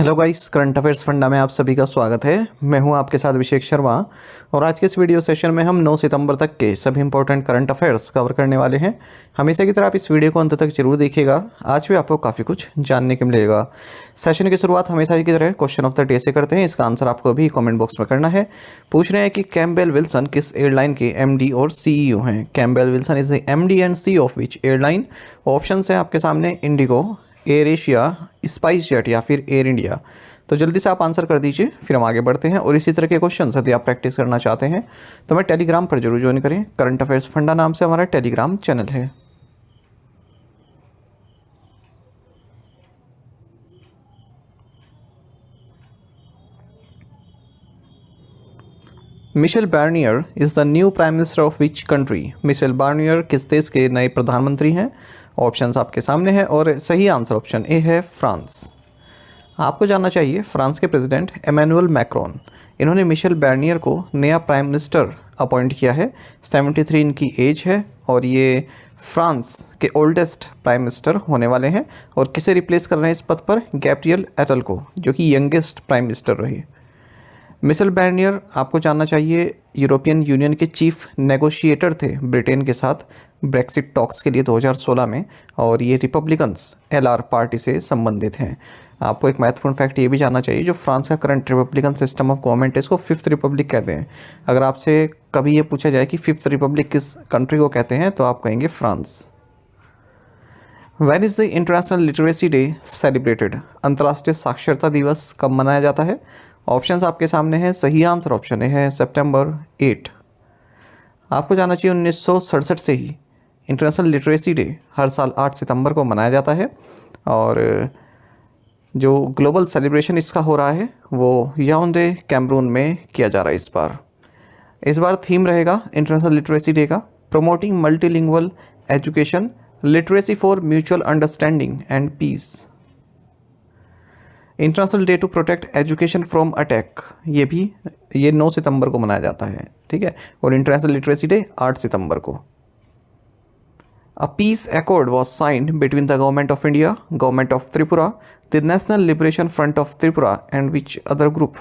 Hello guys, current affairs funda में आप सभी का स्वागत है। मैं हूं आपके साथ अभिषेक शर्मा और आज के इस वीडियो सेशन में हम 9 सितंबर तक के सभी इंपॉर्टेंट करंट अफेयर्स कवर करने वाले हैं। हमेशा की तरह आप इस वीडियो को अंत तक जरूर देखिएगा, आज भी आपको काफ़ी कुछ जानने को मिलेगा। सेशन की शुरुआत हमेशा की तरह क्वेश्चन ऑफ द डे से करते हैं। इसका आंसर आपको भी कॉमेंट बॉक्स में करना है। पूछ रहे हैं कि कैम्पबेल विल्सन किस एयरलाइन के MD और CEO हैं। Campbell Wilson is the MD and CEO of which airline. Option है आपके सामने Indigo, air Asia, spice jet या फिर एयर इंडिया। तो जल्दी से आप आंसर कर दीजिए, फिर हम आगे बढ़ते हैं। और इसी तरह के क्वेश्चन यदि आप प्रैक्टिस करना चाहते हैं तो मैं टेलीग्राम पर जरूर ज्वाइन करें। करंट अफेयर्स फंडा नाम से हमारा टेलीग्राम चैनल है। Michel Barnier is the new prime minister of which country. Michel Barnier किस देश के नए प्रधानमंत्री हैं। ऑप्शंस आपके सामने हैं और सही आंसर ऑप्शन ए है फ्रांस। आपको जानना चाहिए फ्रांस के प्रेसिडेंट एमेनुअल मैक्रोन, इन्होंने मिशेल बार्नियर को नया प्राइम मिनिस्टर अपॉइंट किया है। 73 इनकी एज है और ये फ्रांस के ओल्डेस्ट प्राइम मिनिस्टर होने वाले हैं। और किसे रिप्लेस कर रहे हैं इस पद पर? गैब्रियल एटल को, जो कि यंगेस्ट प्राइम मिनिस्टर रहे। मिशेल बार्नियर आपको जानना चाहिए यूरोपियन यूनियन के चीफ नेगोशिएटर थे ब्रिटेन के साथ ब्रेक्सिट टॉक्स के लिए 2016 में, और ये रिपब्लिकन्स LR पार्टी से संबंधित हैं। आपको एक महत्वपूर्ण फैक्ट ये भी जानना चाहिए, जो फ्रांस का current Republican system of government है, इसको फिफ्थ रिपब्लिक कहते हैं। अगर आपसे कभी ये पूछा जाए कि फिफ्थ रिपब्लिक किस कंट्री को कहते हैं तो आप कहेंगे France. When is the international literacy day celebrated. अंतर्राष्ट्रीय साक्षरता दिवस कब मनाया जाता है? ऑप्शंस आपके सामने हैं। सही आंसर ऑप्शन ए है सितंबर 8। आपको जानना चाहिए 1967 से ही इंटरनेशनल लिटरेसी डे हर साल 8 सितंबर को मनाया जाता है। और जो ग्लोबल सेलिब्रेशन इसका हो रहा है वो याओंडे कैमरून में किया जा रहा है इस बार थीम रहेगा इंटरनेशनल लिटरेसी डे का promoting multilingual education, literacy for mutual understanding and peace. International day to protect education from attack, ये 9 सितंबर को मनाया जाता है, ठीक है। और इंटरनेशनल लिटरेसी डे 8 सितंबर को। A peace accord was signed between the government of India, government of Tripura, the national liberation front of Tripura and which other group.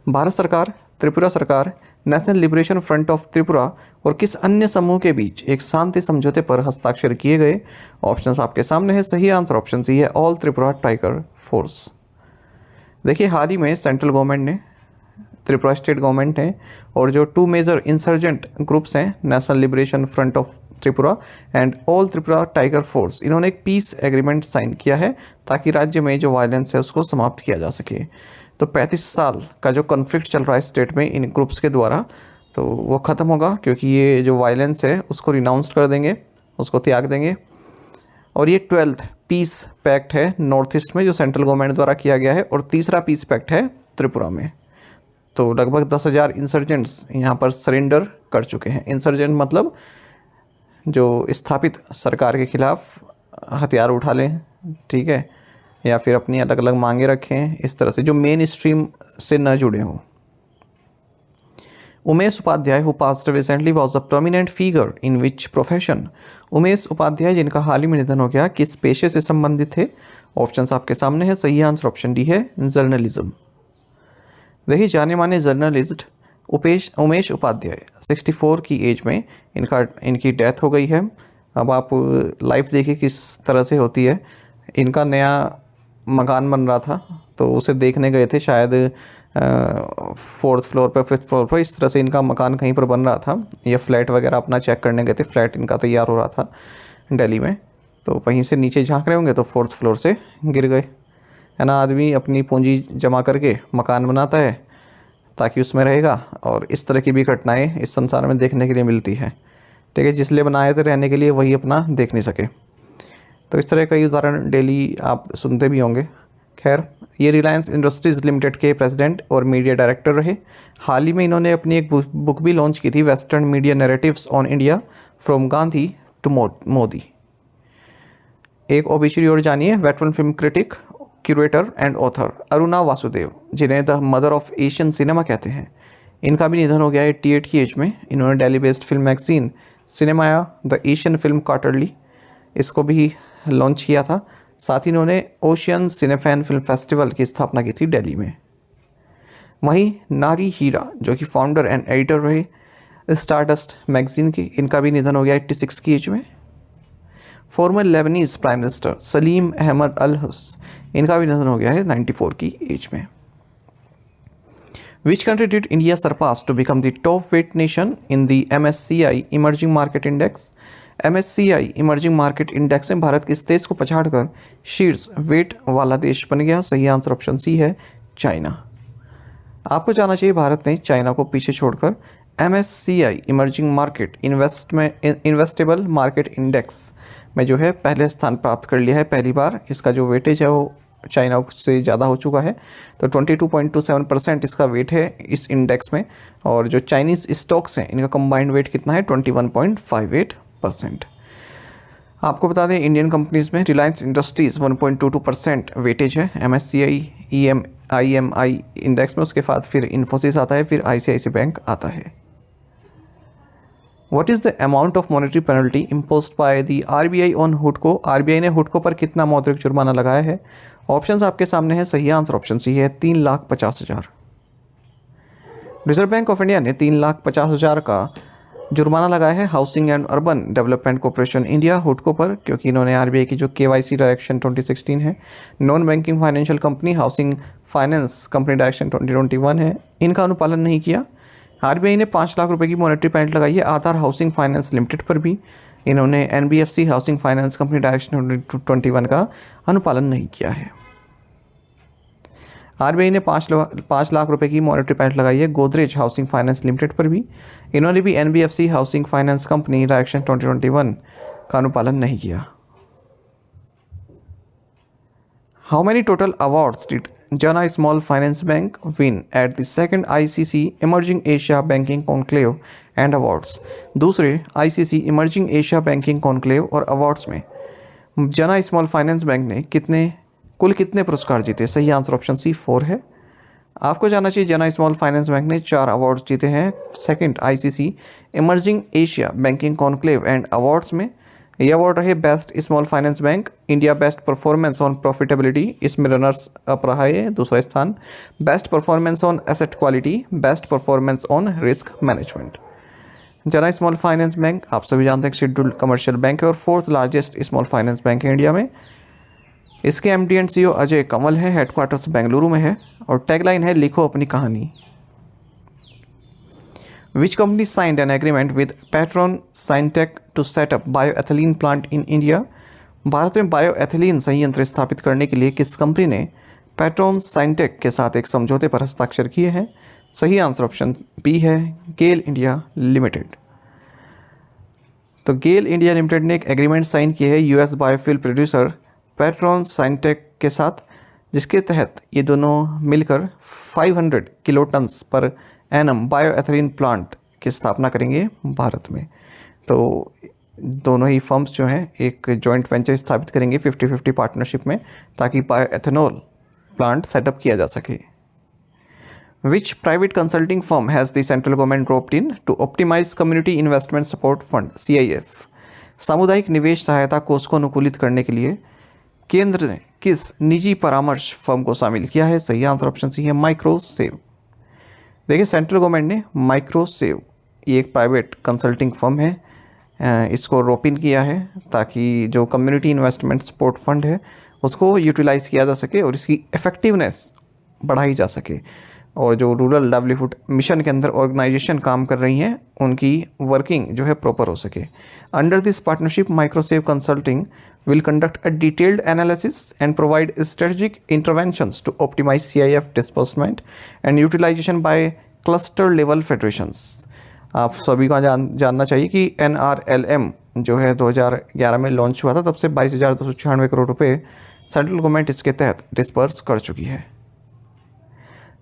Bharat सरकार, त्रिपुरा सरकार, national liberation front of Tripura और किस अन्य समूह के बीच एक शांति समझौते पर हस्ताक्षर किए गए। ऑप्शंस आपके सामने है। सही आंसर ऑप्शन सी है ऑल त्रिपुरा टाइगर फोर्स। देखिए, हाल ही में सेंट्रल गवर्नमेंट ने, त्रिपुरा स्टेट गवर्नमेंट ने, और जो 2 मेजर इंसर्जेंट ग्रुप्स हैं, national liberation front of Tripura and all Tripura tiger force, इन्होंने एक पीस एग्रीमेंट साइन किया है ताकि राज्य में जो वायलेंस है उसको समाप्त किया जा सके। तो 35 साल का जो कॉन्फ्लिक्ट चल रहा है स्टेट में इन ग्रुप्स के द्वारा, तो वो ख़त्म होगा, क्योंकि ये जो वायलेंस है उसको रिनाउंस कर देंगे, उसको त्याग देंगे। और ये 12th पीस पैक्ट है नॉर्थ ईस्ट में, जो सेंट्रल गवर्नमेंट द्वारा किया गया है। और तीसरा पीस पैक्ट है त्रिपुरा में। तो लगभग 10,000 इंसर्जेंट्स यहाँ पर सरेंडर कर चुके हैं। इंसर्जेंट मतलब जो स्थापित सरकार के खिलाफ हथियार उठा लें, ठीक है, या फिर अपनी अलग अलग मांगे रखें, इस तरह से जो मेन स्ट्रीम से न जुड़े हों। Umesh Upadhyay who passed recently was a prominent figure in which profession. Umesh Upadhyay जिनका हाल ही में निधन हो गया, किस पेशे से संबंधित थे। ऑप्शंस आपके सामने है। सही आंसर ऑप्शन डी है जर्नलिज्म। देखिए, जाने माने जर्नलिस्ट उमेश उपाध्याय 64 की एज में इनकी डेथ हो गई है। अब आप लाइफ देखिए किस तरह से होती है। इनका नया मकान बन रहा था तो उसे देखने गए थे, शायद 4th फ्लोर पर, 5th फ्लोर पर, इस तरह से इनका मकान कहीं पर बन रहा था। ये फ्लैट वगैरह अपना चेक करने गए थे, फ्लैट इनका तैयार हो रहा था दिल्ली में। तो वहीं से नीचे झांक रहे होंगे तो 4th फ्लोर से गिर गए, है ना। आदमी अपनी पूंजी जमा करके मकान बनाता है ताकि उसमें रहेगा, और इस तरह की भी घटनाएं इस संसार में देखने के लिए मिलती है, ठीक है। जिसलिए बनाए थे रहने के लिए, वही अपना देख नहीं सके। तो इस तरह कई उदाहरण डेली आप सुनते भी होंगे। खैर, ये रिलायंस इंडस्ट्रीज़ लिमिटेड के प्रेसिडेंट और मीडिया डायरेक्टर रहे। हाल ही में इन्होंने अपनी एक बुक भी लॉन्च की थी, western media narratives on India from Gandhi to Modi. एक ओबिचुरी और जानिए। Veteran film critic, curator and author Aruna Vasudev, जिन्हें the mother of Asian cinema कहते हैं, इनका भी निधन हो गया 88 की एज में। इन्होंने Delhi based film magazine Cinemaya the Asian film quarterly, इसको भी लॉन्च किया था। साथ ही इन्होंने ओशियन सिनेफैन फिल्म फेस्टिवल की स्थापना की थी दिल्ली में। वहीं नारी हीरा जो कि फाउंडर एंड एडिटर रहे स्टारडस्ट मैगजीन की, इनका भी निधन हो गया 86 की एज में। Former Lebanese prime minister Salim Ahmed al Hoss, इनका भी निधन हो गया है 94 की एज में। Which country did India surpass to become the top weight nation in the MSCI Emerging Market Index? MSCI Emerging Market Index में भारत किस देश को पछाड़कर शीर्ष वेट वाला देश बन गया? सही आंसर ऑप्शन सी है, चाइना। आपको जानना चाहिए भारत ने चाइना को पीछे छोड़कर MSCI emerging market investable market index में जो है पहले स्थान प्राप्त कर लिया है पहली बार। इसका जो वेटेज है वो चाइना से ज़्यादा हो चुका है, तो 22.27% इसका वेट है इस इंडेक्स में। और जो चाइनीज़ स्टॉक्स हैं इनका कंबाइंड वेट कितना है? 21.58%। आपको बता दें इंडियन कंपनीज़ में रिलायंस इंडस्ट्रीज़ 1.22% वेटेज है MSCI IMI इंडेक्स में। उसके बाद फिर इन्फोसिस आता है, फिर ICICI बैंक आता है। What is the amount of monetary penalty imposed by the RBI on Hudco? RBI ने हुडको पर कितना मौद्रिक जुर्माना लगाया है? ऑप्शंस आपके सामने हैं, सही आंसर ऑप्शन सी है 3,50,000। रिजर्व बैंक ऑफ इंडिया ने 3,50,000 का जुर्माना लगाया है housing and urban development corporation India हुडको पर, क्योंकि इन्होंने RBI की जो KYC डायरेक्शन 2016 है, non banking financial company housing finance company direction 2021 है, इनका अनुपालन नहीं किया। RBI ने 5 लाख रुपए की मॉनेटरी पेनल्टी लगाई है आधार हाउसिंग फाइनेंस लिमिटेड पर भी। इन्होंने NBFC housing finance company direction 2021 का अनुपालन नहीं किया है। RBI ने 5 लाख रुपए की मॉनेटरी पेनल्टी लगाई है गोदरेज हाउसिंग फाइनेंस लिमिटेड पर भी। इन्होंने भी NBFC housing finance company direction 2021 का अनुपालन नहीं किया। How many total awards did Jana Small Finance Bank win at the second ICC Emerging Asia Banking Conclave and Awards? दूसरे ICC Emerging Asia Banking Conclave और अवार्ड्स में जना small finance bank ने कुल कितने पुरस्कार जीते? सही आंसर ऑप्शन सी 4 है। आपको जानना चाहिए जना स्मॉल फाइनेंस बैंक ने 4 अवार्ड्स जीते हैं second ICC Emerging Asia Banking Conclave and awards में। ये अवार्ड रहे best small finance bank, India best performance on profitability, इसमें रनर्स अप रहा है दूसरा स्थान, best performance on asset quality, best performance on risk management. जना स्मॉल फाइनेंस बैंक आप सभी जानते हैं शेड्यूल्ड कमर्शियल बैंक है और 4th largest small finance bank है इंडिया में। इसके MD and CEO Ajay Kanwal है, हेडक्वार्टर्स बेंगलुरु में है और टैगलाइन है लिखो अपनी कहानी। Which company signed an agreement with Petron Syntec to set up bioethylene plant in India? Bharat में बायोएथिलीन संयंत्र स्थापित करने के लिए किस कंपनी ने पेट्रोन साइंटेक के साथ एक समझौते पर हस्ताक्षर किए हैं? सही आंसर ऑप्शन बी है, गेल इंडिया लिमिटेड। तो गेल इंडिया लिमिटेड ने एक एग्रीमेंट साइन किया है US बायोफ्यूल प्रोड्यूसर पेट्रोन साइंटेक के साथ, जिसके तहत ये दोनों मिलकर 500 किलोटन्स पर एनम बायोएथिलीन प्लांट की स्थापना करेंगे भारत में। तो दोनों ही फर्म्स जो हैं एक जॉइंट वेंचर स्थापित करेंगे 50-50 पार्टनरशिप में, ताकि बायोएथेनॉल प्लांट सेटअप किया जा सके। Which private consulting firm has the central government dropped in to optimise community investment support fund CIF? सामुदायिक निवेश सहायता कोष को अनुकूलित करने के लिए केंद्र ने किस निजी परामर्श फर्म को शामिल किया है? सही आंसर ऑप्शन सी है, माइक्रोसेव। देखिए सेंट्रल गवर्नमेंट ने माइक्रोसेव, ये एक प्राइवेट कंसल्टिंग फर्म है, इसको रोप इन किया है ताकि जो कम्युनिटी इन्वेस्टमेंट सपोर्ट फंड है उसको यूटिलाइज़ किया जा सके और इसकी इफ़ेक्टिवनेस बढ़ाई जा सके। और जो रूरल लाइवलीहुड मिशन के अंदर ऑर्गेनाइजेशन काम कर रही हैं उनकी वर्किंग जो है प्रॉपर हो सके। Under this partnership MicroSave consulting will conduct a detailed analysis and provide strategic interventions to optimize CIF disbursement and utilization by cluster level federations। आप सभी को जानना चाहिए कि NRLM जो है 2011 में लॉन्च हुआ था, तब से 22,296 करोड़ रुपए सेंट्रल गवर्नमेंट इसके तहत डिस्पर्स कर चुकी है।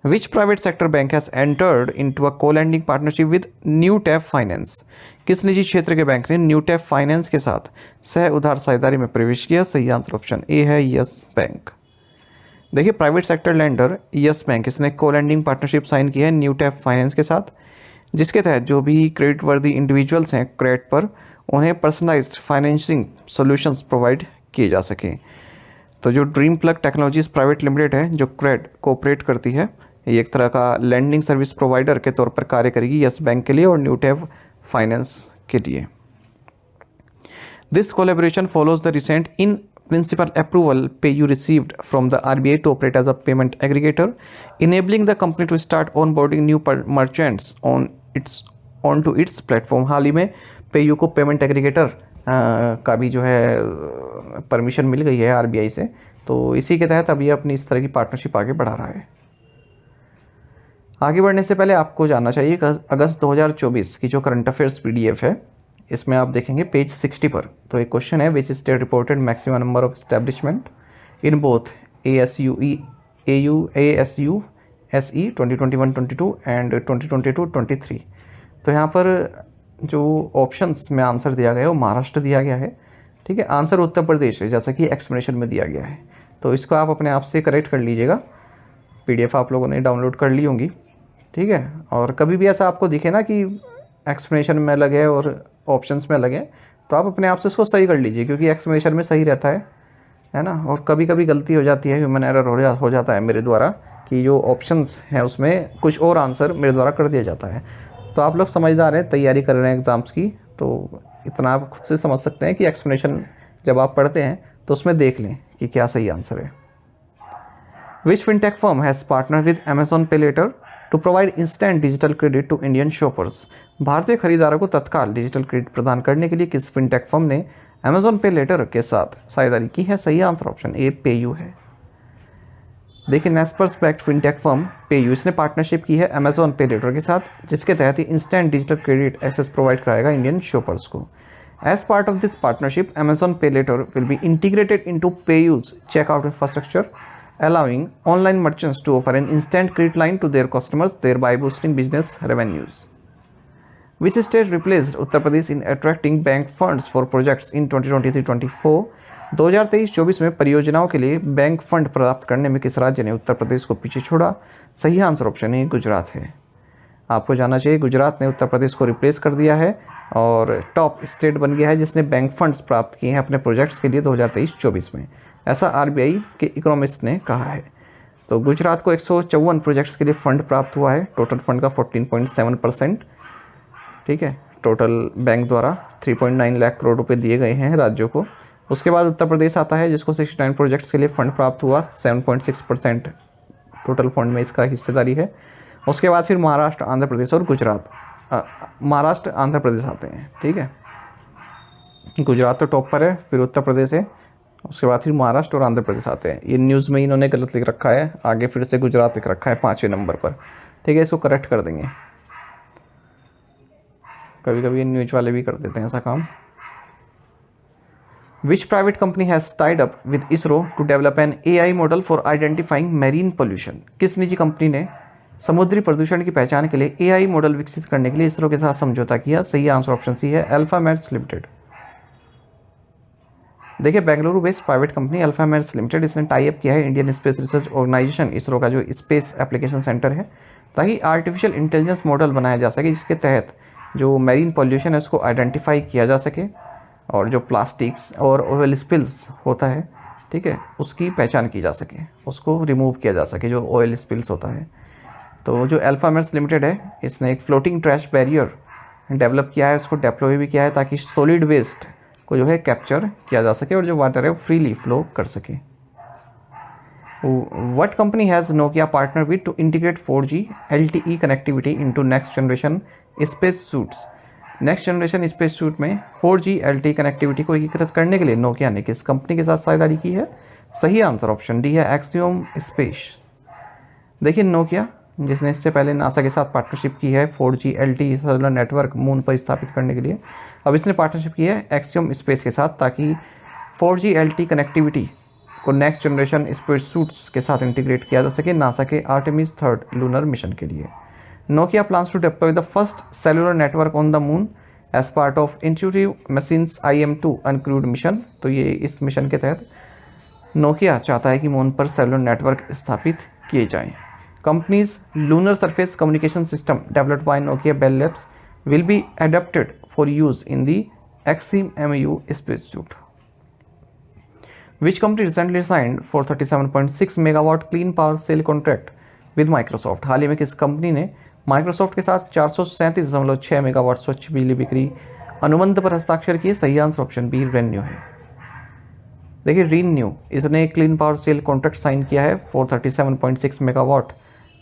Which private sector bank has entered into a co-lending partnership with New Tap Finance? किस निजी क्षेत्र के बैंक ने न्यू टैप फाइनेंस के साथ सह उधार साझेदारी में प्रवेश किया? सही आंसर ऑप्शन ए है, यस बैंक। देखिए private sector lender yes bank, इसने को-लैंडिंग पार्टनरशिप साइन की है न्यू टैप फाइनेंस के साथ, जिसके तहत जो भी क्रेडिट वर्दी इंडिविजुअल्स हैं क्रेडिट पर, उन्हें पर्सनलाइज्ड फाइनेंसिंग सॉल्यूशंस प्रोवाइड किए जा सकें। तो जो dream plug technologies private limited है, जो क्रेड कोऑपरेट करती है, ये एक तरह का लैंडिंग सर्विस प्रोवाइडर के तौर पर कार्य करेगी यस बैंक के लिए और न्यूटेव फाइनेंस के लिए। This collaboration follows the recent in principal approval PayU received from the RBI to operate as a payment aggregator, enabling the company to start onboarding new merchants onto its platform। हाल ही में PayU को payment aggregator का भी जो है permission मिल गई है RBI से, तो इसी के तहत अब ये अपनी इस तरह की पार्टनरशिप आगे बढ़ा रहा है। आगे बढ़ने से पहले आपको जानना चाहिए अगस्त 2024 की जो करंट अफेयर्स PDF है, इसमें आप देखेंगे पेज 60 पर, तो एक क्वेश्चन है which state reported maximum number of establishment in both ASU SE 2021-22 and 2022-23। तो यहाँ पर जो ऑप्शंस में आंसर दिया गया है वो महाराष्ट्र दिया गया है, ठीक है। आंसर उत्तर प्रदेश है जैसा कि एक्सप्लेनेशन में दिया गया है, तो इसको आप अपने आप से करेक्ट कर लीजिएगा। PDF आप लोगों ने डाउनलोड कर ली होंगी, ठीक है। और कभी भी ऐसा आपको दिखे ना कि एक्सप्लेनेशन में लगे और ऑप्शंस में लगे, तो आप अपने आप से इसको सही कर लीजिए, क्योंकि एक्सप्लेनेशन में सही रहता है ना। और कभी कभी गलती हो जाती है, ह्यूमन एरर हो जाता है मेरे द्वारा, कि जो ऑप्शंस हैं उसमें कुछ और आंसर मेरे द्वारा कर दिया जाता है। तो आप लोग समझदार हैं, तैयारी कर रहे हैं एग्ज़ाम्स की, तो इतना आप खुद से समझ सकते हैं कि एक्सप्लेनेशन जब आप पढ़ते हैं तो उसमें देख लें कि क्या सही आंसर है। Which fintech firm has partner with Amazon Pay Later to provide instant digital credit to Indian shoppers. भारतीय खरीदारों को तत्काल डिजिटल क्रेडिट प्रदान करने के लिए किस फिनटेक फर्म ने Amazon Pay Later के साथ साझेदारी की है? सही आंसर ऑप्शन ए PayU है। देखिए, Naspers backed fintech firm PayU, इसने पार्टनरशिप की है Amazon Pay Later के साथ, जिसके तहत ही instant digital credit access provide कराएगा इंडियन शॉपर्स को। As part of this partnership Amazon Pay Later will be integrated into PayU's checkout infrastructure, allowing online merchants to offer an instant credit line to their customers, thereby boosting business revenues. Which state replaced Uttar Pradesh in attracting bank funds for projects in 2023-24? 2023-24 में परियोजनाओं के लिए bank fund प्राप्त करने में किस राज्य ने उत्तर प्रदेश को पीछे छोड़ा? सही आंसर ऑप्शन ए गुजरात है। आपको जानना चाहिए, गुजरात ने उत्तर प्रदेश को रिप्लेस कर दिया है और टॉप स्टेट बन गया है जिसने बैंक फंड्स प्राप्त किए हैं अपने प्रोजेक्ट्स के लिए 2023-24 में, ऐसा RBI के इकोनॉमिस्ट ने कहा है। तो गुजरात को 154 प्रोजेक्ट्स के लिए फंड प्राप्त हुआ है, टोटल फंड का 14.7%, ठीक है। टोटल बैंक द्वारा 3.9 लाख करोड़ रुपए दिए गए हैं राज्यों को। उसके बाद उत्तर प्रदेश आता है जिसको 69 प्रोजेक्ट्स के लिए फंड प्राप्त हुआ, 7.6% टोटल फंड में इसका हिस्सेदारी है। उसके बाद फिर महाराष्ट्र, आंध्र प्रदेश और गुजरात, महाराष्ट्र आंध्र प्रदेश आते हैं, ठीक है। गुजरात तो टॉप पर है, फिर उत्तर प्रदेश है, उसके बाद फिर महाराष्ट्र और आंध्र प्रदेश आते हैं। ये न्यूज़ में इन्होंने गलत लिख रखा है, आगे फिर से गुजरात लिख रखा है 5वें नंबर पर, ठीक है। इसको करेक्ट कर देंगे, कभी कभी न्यूज़ वाले भी कर देते हैं ऐसा काम। Which private company has tied up with ISRO to develop an AI model for identifying marine pollution? किस निजी कंपनी ने समुद्री प्रदूषण की पहचान के लिए AI मॉडल विकसित करने के लिए ISRO के साथ समझौता किया? सही आंसर ऑप्शन सी है, अल्फा मैट्स लिमिटेड। देखिए, Bengaluru based private company Alpha Mats Limited, इसने टाई अप किया है Indian space research organisation ISRO का जो स्पेस एप्लीकेशन सेंटर है, ताकि आर्टिफिशियल इंटेलिजेंस मॉडल बनाया जा सके जिसके तहत जो मैरीन पॉल्यूशन है उसको आइडेंटिफाई किया जा सके और जो प्लास्टिक्स और ऑयल स्पिल्स होता है, ठीक है, उसकी पहचान की जा सके, उसको रिमूव किया जा सके जो ऑयल स्पिल्स होता है। तो जो अल्फा मैट्स लिमिटेड है, इसने एक फ्लोटिंग ट्रैश बैरियर डेवलप किया है, उसको डिप्लॉय भी किया है ताकि सॉलिड वेस्ट को जो है कैप्चर किया जा सके और जो वाटर है वो फ्रीली फ्लो कर सके। What company has Nokia partner with two integrate 4G LTE connectivity into next generation space suits? Next generation space suit में 4G LTE कनेक्टिविटी को एकीकृत करने के लिए नोकिया ने किस कंपनी के साथ साझेदारी की है? सही आंसर ऑप्शन डी है, एक्सियोम स्पेस। देखिए, नोकिया जिसने इससे पहले नासा के साथ पार्टनरशिप की है 4G LTE cellular network moon पर स्थापित करने के लिए, अब इसने पार्टनरशिप की है एक्सियोम स्पेस के साथ ताकि 4G LTE कनेक्टिविटी को नेक्स्ट जनरेशन स्पेस सूट्स के साथ इंटीग्रेट किया जा सके नासा के आर्टेमिस 3 लूनर मिशन के लिए। Nokia plans to deploy the first cellular network on the moon as part of Intuitive Machines IM-2 uncrewed mission. तो ये इस मिशन के तहत नोकिया चाहता है कि मून पर सेलुलर नेटवर्क स्थापित किए जाएं। Companies lunar surface communication system developed by Nokia Bell Labs will be adapted for use in the Axiom MU space suit. Which company recently signed for 37.6 megawatt clean power sale contract with Microsoft? हाल ही में किस company ने Microsoft के साथ 437.6 megawatt स्वच्छ बिजली बिक्री अनुबंध पर हस्ताक्षर किए? सही आंसर ऑप्शन बी रेन्यू है। देखिए रीन्यू, इसने clean power sale contract sign किया है 437.6 मेगावाट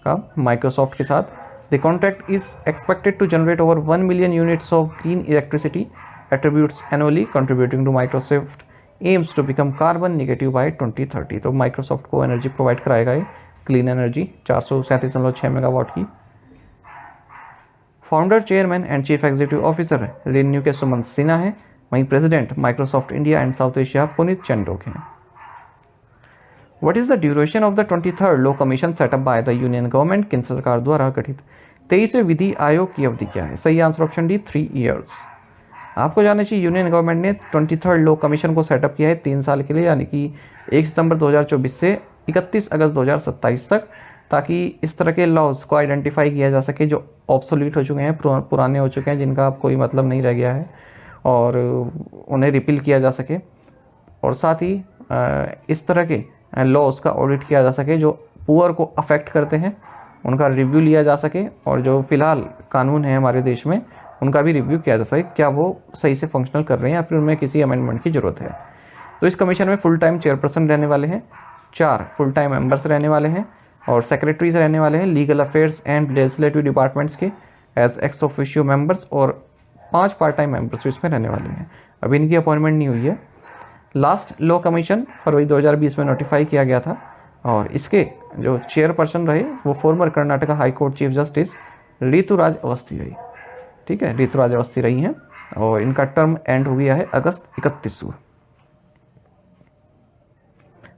का माइक्रोसॉफ्ट के साथ। The contract is expected to generate over 1 million units of green electricity attributes annually contributing to Microsoft aims to become carbon negative by 2030। तो Microsoft को energy provide कराएगा ये clean energy 437.6 megawatt की। Founder, chairman and chief executive officer ReNew के सुमंत सिन्हा है, वहीं president Microsoft India and south Asia Puneet Chandok हैं। What is the duration of the 23rd law commission setup by the union government? केंद्र सरकार द्वारा गठित 23वें विधि आयोग की अवधि क्या है? सही आंसर ऑप्शन डी 3 ईयर्स। आपको जानना चाहिए यूनियन गवर्नमेंट ने 23rd लॉ कमीशन को सेटअप किया है 3 साल के लिए, यानी कि 1 सितंबर 2024 से 31 अगस्त 2027 तक, ताकि इस तरह के लॉज को आइडेंटिफाई किया जा सके जो ऑब्सोलीट हो चुके हैं, पुराने हो चुके हैं, जिनका अब कोई मतलब नहीं रह गया है, और उन्हें रिपील किया जा सके। और साथ ही इस तरह के लॉज का ऑडिट किया जा सके जो पुअर को अफेक्ट करते हैं, उनका रिव्यू लिया जा सके, और जो फिलहाल कानून है हमारे देश में उनका भी रिव्यू किया जा सके, क्या वो सही से फंक्शनल कर रहे हैं या फिर उनमें किसी अमेंडमेंट की ज़रूरत है। तो इस कमीशन में फुल टाइम चेयरपर्सन रहने वाले हैं, 4 फुल टाइम मेंबर्स रहने वाले हैं, और सेक्रेटरीज रहने वाले हैं legal affairs and legislative departments के एज एक्स ऑफिशियो मेंबर्स, और 5 पार्ट टाइम मेंबर्स इसमें रहने वाले हैं। अभी इनकी अपॉइंटमेंट नहीं हुई है। लास्ट लॉ कमीशन फरवरी 2020 में नोटिफाई किया गया था, और इसके जो चेयरपर्सन रहे वो former Karnataka high court chief justice Rituraj Awasthi रही। ठीक है, ऋतुराज अवस्थी रही हैं, और इनका टर्म एंड हो गया है अगस्त 31 को।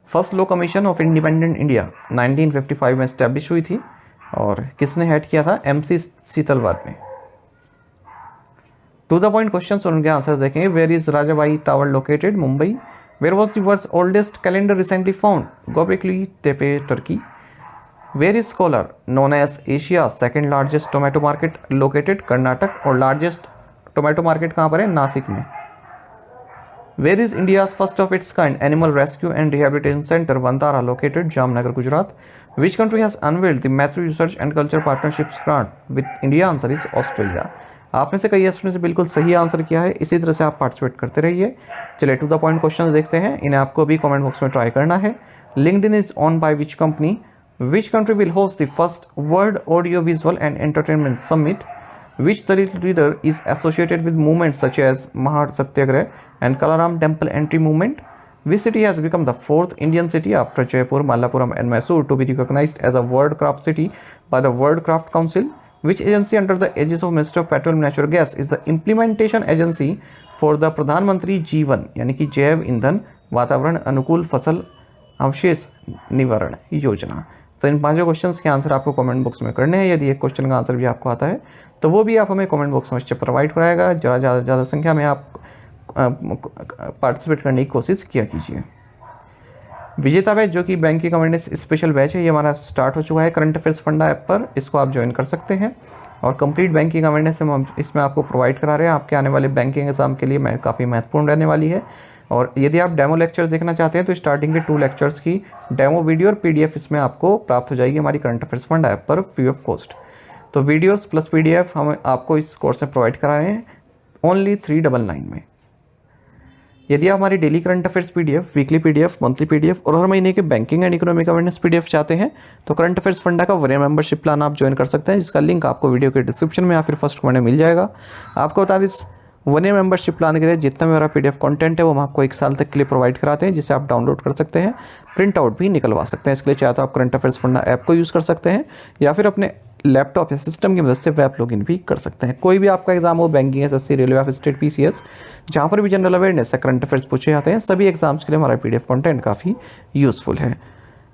First law commission of independent India 1955 में स्टैब्लिश हुई थी, और किसने हेड किया था? MC सीतलवार ने। टू द पॉइंट क्वेश्चन, उनके आंसर देखेंगे। Where is Rajabai tower located? Mumbai. Where was the world's oldest calendar recently found? Gobekli Tepe, Turkey. Where is Kolar known as Asia second largest tomato market located? Karnataka. और largest tomato market कहाँ पर है? नासिक में। Where is India's first of its kind animal rescue and rehabilitation centre Vantara located? Jamnagar, Gujarat. Which country has unveiled the Matthew research and culture partnerships grant with India? Answer is Australia. आप में से कई students ने बिल्कुल सही आंसर किया है, इसी तरह से आप पार्टिसिपेट करते रहिए। चलिए टू द पॉइंट क्वेश्चन देखते हैं, इन्हें आपको भी कमेंट बॉक्स में ट्राई करना है। LinkedIn is on by which company? Which country will host the first world audio visual and entertainment summit? Which Dalit leader is associated with movements such as Mahar Satyagrah and Kalaram Temple Entry Movement? Which city has become the 4th Indian city after Jaipur, Malappuram and Mysore to be recognized as a World Craft City by the World Craft Council? Which agency under the aegis of Ministry of Petroleum and Natural Gas is the implementation agency for the प्रधानमंत्री जीवन यानी कि जैव ईंधन वातावरण अनुकूल फसल अवशेष निवारण योजना? तो इन 5 क्वेश्चंस के आंसर आपको कमेंट बॉक्स में करने हैं। यदि एक क्वेश्चन का आंसर भी आपको आता है तो वो भी आप हमें कमेंट बॉक्स में प्रोवाइड कराएगा। ज़्यादा संख्या में आप पार्टिसिपेट करने की कोशिश किया कीजिए। विजेता बैच जो कि बैंकिंग अवेयरनेस स्पेशल बैच है, ये हमारा स्टार्ट हो चुका है करंट अफेयर्स फंडा ऐप पर, इसको आप ज्वाइन कर सकते हैं। और कंप्लीट बैंकिंग अवेयरनेस हम इसमें आपको प्रोवाइड करा रहे हैं, आपके आने वाले बैंकिंग एग्जाम के लिए काफ़ी महत्वपूर्ण रहने वाली है। और यदि आप डेमो लेक्चर देखना चाहते हैं तो स्टार्टिंग के 2 लेक्चर्स की डेमो वीडियो और PDF इसमें आपको प्राप्त हो जाएगी हमारी करंट अफेयर्स फंड ऐप पर फ्री ऑफ कॉस्ट। तो वीडियोस प्लस PDF हम आपको इस कोर्स में प्रोवाइड करा रहे हैं ओनली 399 में। यदि आप हमारी daily current affairs PDF, weekly PDF, monthly PDF और हर महीने के banking and economic awareness PDF चाहते हैं तो करंट अफेयर्स फंडा का 1 ईयर मेंबरशिप प्लान आप ज्वाइन कर सकते हैं, जिसका लिंक आपको वीडियो के डिस्क्रिप्शन में या फिर फर्स्ट कमेंट में मिल जाएगा। आपको बता दें, इस 1 ईयर मेंबरशिप प्लान के लिए जितना मेरा PDF कंटेंट है वो हम आपको 1 साल तक के लिए प्रोवाइड कराते हैं, जिसे आप डाउनलोड कर सकते हैं, प्रिंट आउट भी निकलवा सकते हैं। इसके लिए चाहे तो आप करंट अफेयर्स फंडा ऐप को यूज़ कर सकते हैं या फिर अपने लैपटॉप या सिस्टम की मदद से वेब लॉगिन भी कर सकते हैं। कोई भी आपका एग्जाम हो, banking, SSC, railway of state, PCS, जहाँ पर भी जनरल अवेयरनेस या करंट अफेयर्स पूछे जाते हैं, सभी एग्जाम्स के लिए हमारा PDF कंटेंट काफ़ी यूज़फुल है।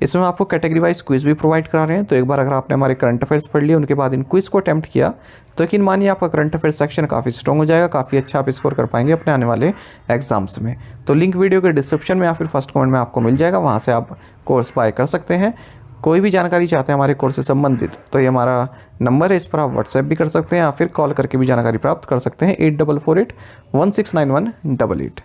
इसमें आपको कैटेगरी वाइज क्विज भी प्रोवाइड करा रहे हैं। तो एक बार अगर आपने हमारे करंट अफेयर्स पढ़ लिए, उनके बाद इन क्विज को अटैम्प्ट किया तो यकीन मानिए आपका करंट अफेयर्स सेक्शन काफ़ी स्ट्रॉन्ग हो जाएगा, काफ़ी अच्छा आप स्कोर कर पाएंगे अपने आने वाले एग्जाम्स में। तो लिंक वीडियो के डिस्क्रिप्शन में या फिर फर्स्ट कमेंट में आपको मिल जाएगा, वहाँ से आप कोर्स बाय कर सकते हैं। कोई भी जानकारी चाहते हैं हमारे कोर्स से संबंधित तो ये हमारा नंबर है, इस पर आप व्हाट्सएप भी कर सकते हैं या फिर कॉल करके भी जानकारी प्राप्त कर सकते हैं 8448 169188।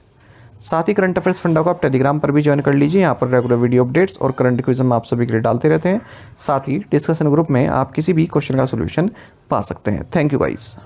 साथ ही करंट अफेयर्स फंडा को आप टेलीग्राम पर भी ज्वाइन कर लीजिए। यहाँ पर रेगुलर वीडियो अपडेट्स और करंट क्विज हम आप सभी के लिए डालते रहते हैं। साथ ही डिस्कशन ग्रुप में आप किसी भी क्वेश्चन का सोल्यूशन पा सकते हैं। Thank you guys.